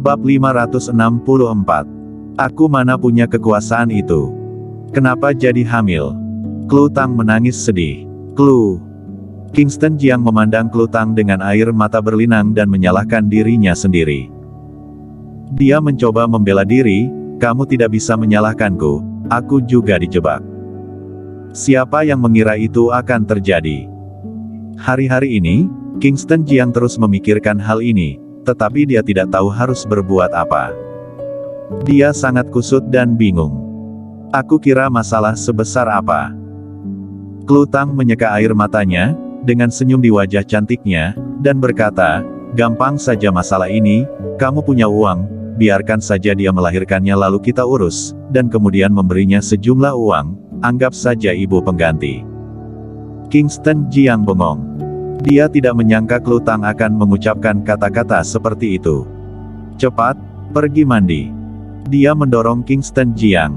Bab 564. Aku mana punya kekuasaan itu? Kenapa jadi hamil? Klu Tang menangis sedih. Klu. Kingston Jiang memandang Klu Tang dengan air mata berlinang dan menyalahkan dirinya sendiri. Dia mencoba membela diri, kamu tidak bisa menyalahkanku, aku juga dijebak. Siapa yang mengira itu akan terjadi? Hari-hari ini, Kingston Jiang terus memikirkan hal ini, tetapi dia tidak tahu harus berbuat apa. Dia sangat kusut dan bingung. Aku kira masalah sebesar apa? Klu Tang menyeka air matanya, dengan senyum di wajah cantiknya, dan berkata, gampang saja masalah ini, kamu punya uang, biarkan saja dia melahirkannya lalu kita urus, dan kemudian memberinya sejumlah uang, anggap saja ibu pengganti. Kingston Jiang bengong. Dia tidak menyangka Klu Tang akan mengucapkan kata-kata seperti itu. Cepat, pergi mandi. Dia mendorong Kingston Jiang.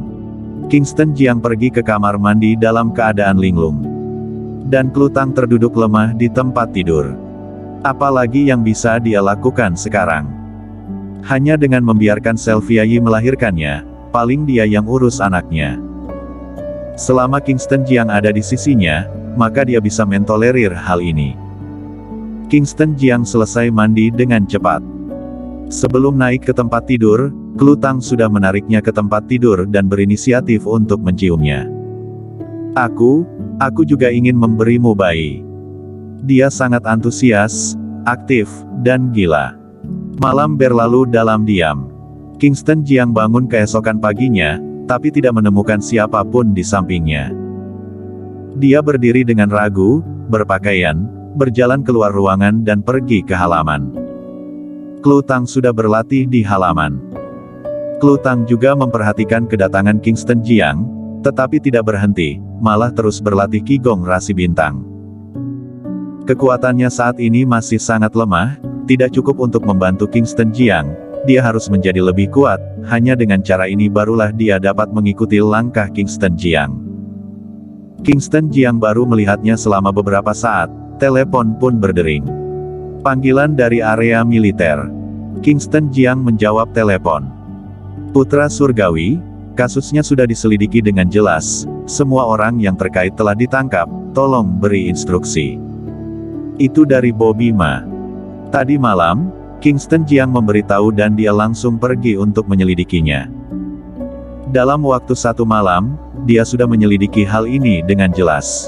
Kingston Jiang pergi ke kamar mandi dalam keadaan linglung. Dan Klu Tang terduduk lemah di tempat tidur. Apalagi yang bisa dia lakukan sekarang? Hanya dengan membiarkan Selviayi melahirkannya, paling dia yang urus anaknya. Selama Kingston Jiang ada di sisinya, maka dia bisa mentolerir hal ini. Kingston Jiang selesai mandi dengan cepat. Sebelum naik ke tempat tidur, Klu Tang sudah menariknya ke tempat tidur dan berinisiatif untuk menciumnya. Aku juga ingin memberimu bayi. Dia sangat antusias, aktif, dan gila. Malam berlalu dalam diam. Kingston Jiang bangun keesokan paginya, tapi tidak menemukan siapapun di sampingnya. Dia berdiri dengan ragu, berpakaian, berjalan keluar ruangan dan pergi ke halaman. Klu Tang sudah berlatih di halaman. Klu Tang juga memperhatikan kedatangan Kingston Jiang, tetapi tidak berhenti, malah terus berlatih Qigong rasi bintang. Kekuatannya saat ini masih sangat lemah, tidak cukup untuk membantu Kingston Jiang, dia harus menjadi lebih kuat, hanya dengan cara ini barulah dia dapat mengikuti langkah Kingston Jiang. Kingston Jiang baru melihatnya selama beberapa saat, telepon pun berdering. Panggilan dari area militer. Kingston Jiang menjawab telepon. Putra Surgawi, kasusnya sudah diselidiki dengan jelas, semua orang yang terkait telah ditangkap, tolong beri instruksi. Itu dari Bobby Ma. Tadi malam, Kingston Jiang memberitahu dan dia langsung pergi untuk menyelidikinya. Dalam waktu 1 malam, dia sudah menyelidiki hal ini dengan jelas.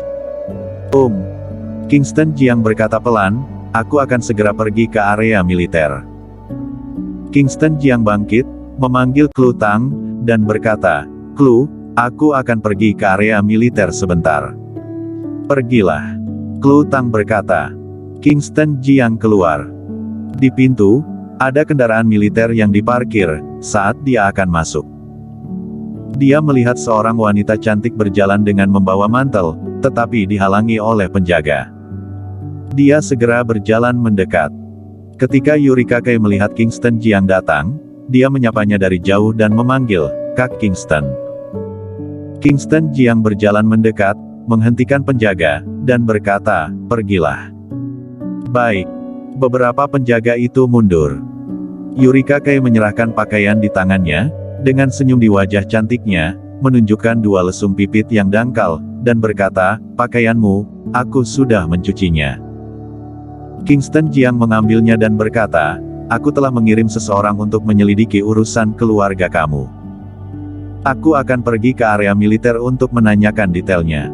Kingston Jiang berkata pelan, aku akan segera pergi ke area militer. Kingston Jiang bangkit, memanggil Klu Tang, dan berkata, Klu, aku akan pergi ke area militer sebentar. Pergilah. Klu Tang berkata. Kingston Jiang keluar. Di pintu, ada kendaraan militer yang diparkir, saat dia akan masuk. Dia melihat seorang wanita cantik berjalan dengan membawa mantel, tetapi dihalangi oleh penjaga. Dia segera berjalan mendekat. Ketika Yurikake melihat Kingston Jiang datang, dia menyapanya dari jauh dan memanggil, Kak Kingston. Kingston Jiang berjalan mendekat, menghentikan penjaga, dan berkata, pergilah. Baik. Beberapa penjaga itu mundur. Yurikake menyerahkan pakaian di tangannya, dengan senyum di wajah cantiknya, menunjukkan 2 lesung pipit yang dangkal, dan berkata, pakaianmu, aku sudah mencucinya. Kingston Jiang mengambilnya dan berkata, aku telah mengirim seseorang untuk menyelidiki urusan keluarga kamu. Aku akan pergi ke area militer untuk menanyakan detailnya.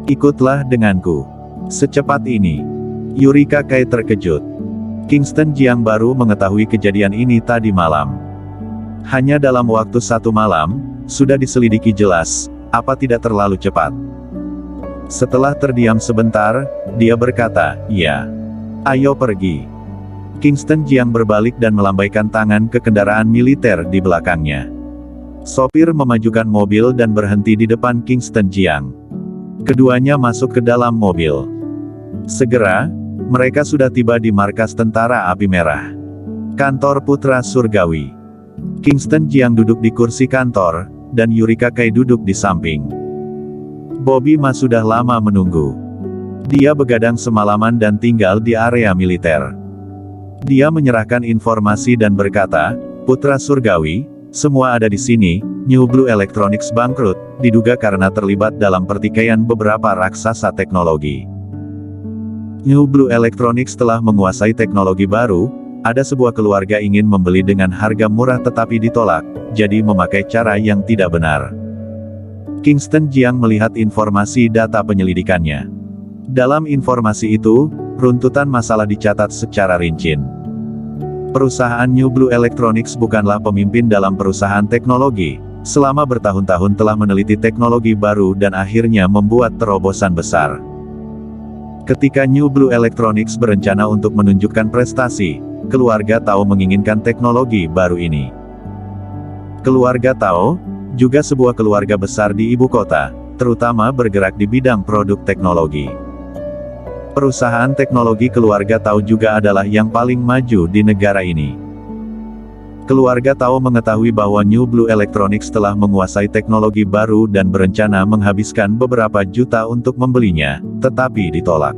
Ikutlah denganku. Secepat ini. Yurikake terkejut. Kingston Jiang baru mengetahui kejadian ini tadi malam. Hanya dalam waktu 1 malam, sudah diselidiki jelas, apa tidak terlalu cepat? Setelah terdiam sebentar, dia berkata, ya. Ayo pergi. Kingston Jiang berbalik dan melambaikan tangan ke kendaraan militer di belakangnya. Sopir memajukan mobil dan berhenti di depan Kingston Jiang. Keduanya masuk ke dalam mobil. Segera, mereka sudah tiba di markas tentara api merah. Kantor Putra Surgawi. Kingston Jiang duduk di kursi kantor, dan Yurikake duduk di samping. Bobby Ma sudah lama menunggu. Dia begadang semalaman dan tinggal di area militer. Dia menyerahkan informasi dan berkata, Putra surgawi, semua ada di sini. New Blue Electronics bangkrut, diduga karena terlibat dalam pertikaian beberapa raksasa teknologi. New Blue Electronics telah menguasai teknologi baru. Ada sebuah keluarga ingin membeli dengan harga murah tetapi ditolak, jadi memakai cara yang tidak benar. Kingston Jiang melihat informasi data penyelidikannya. Dalam informasi itu, runtutan masalah dicatat secara rinci. Perusahaan New Blue Electronics bukanlah pemimpin dalam perusahaan teknologi. Selama bertahun-tahun telah meneliti teknologi baru dan akhirnya membuat terobosan besar. Ketika New Blue Electronics berencana untuk menunjukkan prestasi, keluarga Tao menginginkan teknologi baru ini. Keluarga Tao juga sebuah keluarga besar di ibu kota, terutama bergerak di bidang produk teknologi. Perusahaan teknologi keluarga Tao juga adalah yang paling maju di negara ini. Keluarga Tao mengetahui bahwa New Blue Electronics telah menguasai teknologi baru dan berencana menghabiskan beberapa juta untuk membelinya, tetapi ditolak.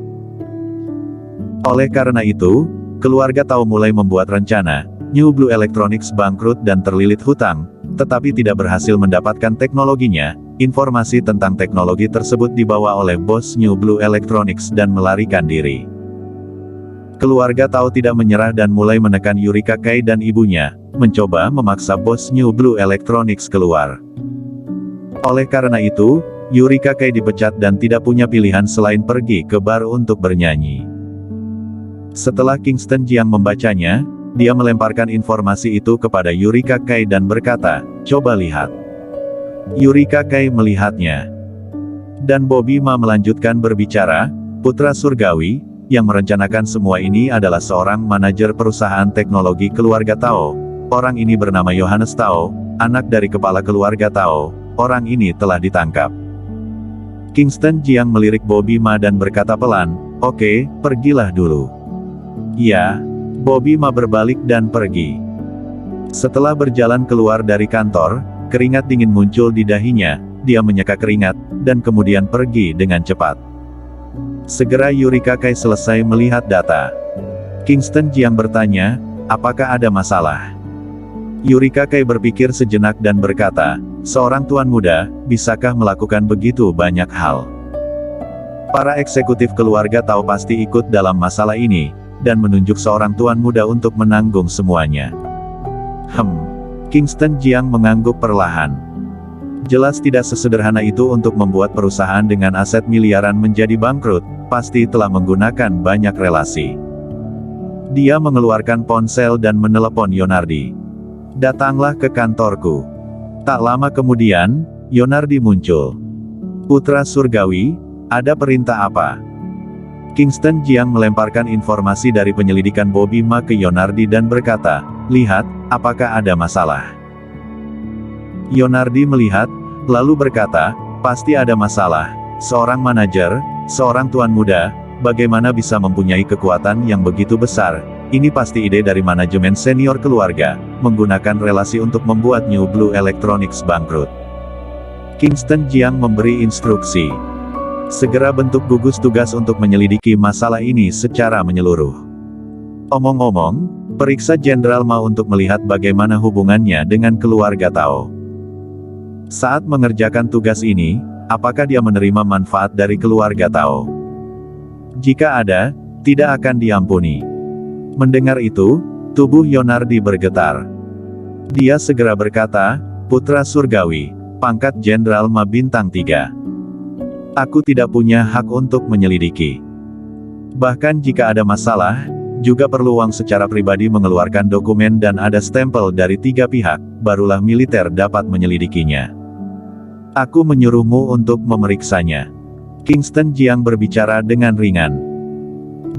Oleh karena itu, keluarga Tao mulai membuat rencana. New Blue Electronics bangkrut dan terlilit hutang, tetapi tidak berhasil mendapatkan teknologinya. Informasi tentang teknologi tersebut dibawa oleh bos New Blue Electronics dan melarikan diri. Keluarga Tao tidak menyerah dan mulai menekan Yurika Kai dan ibunya, mencoba memaksa bos New Blue Electronics keluar. Oleh karena itu, Yurika Kai dipecat dan tidak punya pilihan selain pergi ke bar untuk bernyanyi. Setelah Kingston Jiang membacanya, dia melemparkan informasi itu kepada Yurika Kai dan berkata, "Coba lihat." Yurika Kai melihatnya. Dan Bobby Ma melanjutkan berbicara, "Putra surgawi, yang merencanakan semua ini adalah seorang manajer perusahaan teknologi keluarga Tao. Orang ini bernama Yohanes Tao, anak dari kepala keluarga Tao. Orang ini telah ditangkap." Kingston Jiang melirik Bobby Ma dan berkata pelan, "Oke, pergilah dulu." "Ya." Bobby Ma berbalik dan pergi. Setelah berjalan keluar dari kantor, keringat dingin muncul di dahinya. Dia menyeka keringat, dan kemudian pergi dengan cepat. Segera Yurika Kai selesai melihat data. Kingston Jiang bertanya, "Apakah ada masalah?" Yurika Kai berpikir sejenak dan berkata, "Seorang tuan muda, bisakah melakukan begitu banyak hal? Para eksekutif keluarga Tao pasti ikut dalam masalah ini, dan menunjuk seorang tuan muda untuk menanggung semuanya." Kingston Jiang mengangguk perlahan. Jelas tidak sesederhana itu untuk membuat perusahaan dengan aset miliaran menjadi bangkrut, pasti telah menggunakan banyak relasi. Dia mengeluarkan ponsel dan menelepon Yonardi. "Datanglah ke kantorku." Tak lama kemudian, Yonardi muncul. "Putra surgawi, ada perintah apa?" Kingston Jiang melemparkan informasi dari penyelidikan Bobby Ma ke Yonardi dan berkata, "Lihat, apakah ada masalah?" Yonardi melihat, lalu berkata, "Pasti ada masalah. Seorang manajer, seorang tuan muda, bagaimana bisa mempunyai kekuatan yang begitu besar? Ini pasti ide dari manajemen senior keluarga, menggunakan relasi untuk membuat New Blue Electronics bangkrut." Kingston Jiang memberi instruksi. Segera bentuk gugus tugas untuk menyelidiki masalah ini secara menyeluruh. Omong-omong, periksa Jenderal Ma untuk melihat bagaimana hubungannya dengan keluarga Tao. Saat mengerjakan tugas ini, apakah dia menerima manfaat dari keluarga Tao? Jika ada, tidak akan diampuni. Mendengar itu, tubuh Yonardi bergetar. Dia segera berkata, "Putra surgawi, pangkat Jenderal Ma bintang 3. Aku tidak punya hak untuk menyelidiki. Bahkan jika ada masalah, juga perlu uang secara pribadi mengeluarkan dokumen dan ada stempel dari 3 pihak, barulah militer dapat menyelidikinya. Aku menyuruhmu untuk memeriksanya." Kingston Jiang berbicara dengan ringan.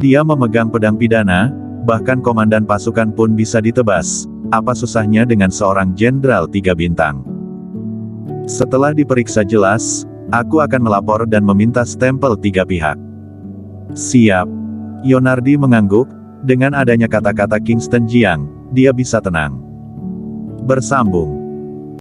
Dia memegang pedang pidana, bahkan komandan pasukan pun bisa ditebas. Apa susahnya dengan seorang jenderal 3 bintang? Setelah diperiksa jelas, aku akan melapor dan meminta stempel 3 pihak. "Siap." Yonardi mengangguk. Dengan adanya kata-kata Kingston Jiang, dia bisa tenang. Bersambung.